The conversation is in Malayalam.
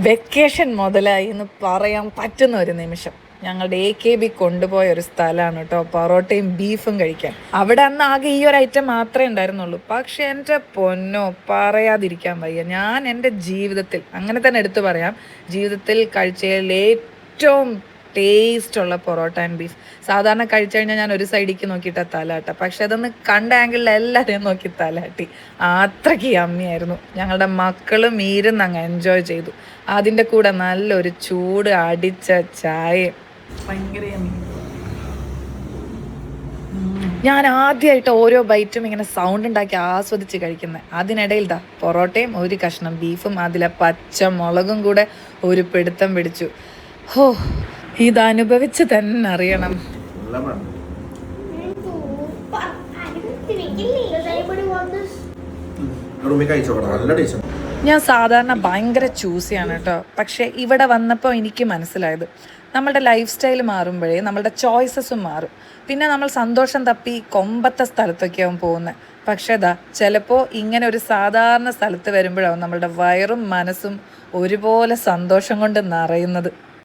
വെക്കേഷൻ മുതലായി എന്ന് പറയാൻ പറ്റുന്ന ഒരു നിമിഷം. ഞങ്ങളുടെ AKB കൊണ്ടുപോയ ഒരു സ്ഥലമാണ് കേട്ടോ, പൊറോട്ടയും ബീഫും കഴിക്കാൻ. അവിടെ അന്ന് ആകെ ഈ ഒരു ഐറ്റം മാത്രമേ ഉണ്ടായിരുന്നുള്ളൂ. പക്ഷെ എൻ്റെ പൊന്നോ, പറയാതിരിക്കാൻ വയ്യ. ഞാൻ എൻ്റെ ജീവിതത്തിൽ, അങ്ങനെ തന്നെ എടുത്തു പറയാം, ജീവിതത്തിൽ കഴിച്ചതിൽ ഏറ്റവും ടേസ്റ്റുള്ള പൊറോട്ട ആൻഡ് ബീഫ്. സാധാരണ കഴിച്ചു കഴിഞ്ഞാൽ ഞാൻ ഒരു സൈഡിലേക്ക് നോക്കിയിട്ടാണ് തലാട്ട, പക്ഷെ അതൊന്ന് കണ്ട ആംഗിളിൽ എല്ലാവരെയും നോക്കി തലാട്ടി. അത്രയ്ക്ക് യമ്മിയായിരുന്നു. ഞങ്ങളുടെ മക്കളും ഇരുന്ന് അങ്ങ് എൻജോയ് ചെയ്തു. അതിൻ്റെ കൂടെ നല്ലൊരു ചൂട് അടിച്ച ചായയും. ഭയങ്കര യമ്മി. ഞാൻ ആദ്യമായിട്ട് ഓരോ ബൈറ്റും ഇങ്ങനെ സൗണ്ട് ഉണ്ടാക്കി ആസ്വദിച്ച് കഴിക്കുന്നത്. അതിനിടയിൽ പൊറോട്ടയും ഒരു കഷ്ണം ബീഫും അതിലെ പച്ചമുളകും കൂടെ ഒരു പിടുത്തം പിടിച്ചു. ഹോ, ഇതനുഭവിച്ച് തന്നെ അറിയണം. ഞാൻ സാധാരണ ഭയങ്കര ചൂസിയാണ് കേട്ടോ, പക്ഷേ ഇവിടെ വന്നപ്പോൾ എനിക്ക് മനസ്സിലായത് നമ്മളുടെ ലൈഫ് സ്റ്റൈൽ മാറുമ്പോഴേ നമ്മളുടെ ചോയ്സസും മാറും. പിന്നെ നമ്മൾ സന്തോഷം തപ്പി കൊമ്പത്തെ സ്ഥലത്തൊക്കെയാവും പോകുന്നത്. പക്ഷേ ചിലപ്പോൾ ഇങ്ങനെ ഒരു സാധാരണ സ്ഥലത്ത് വരുമ്പോഴാവും നമ്മളുടെ വയറും മനസ്സും ഒരുപോലെ സന്തോഷം കൊണ്ട് നിറയുന്നത്.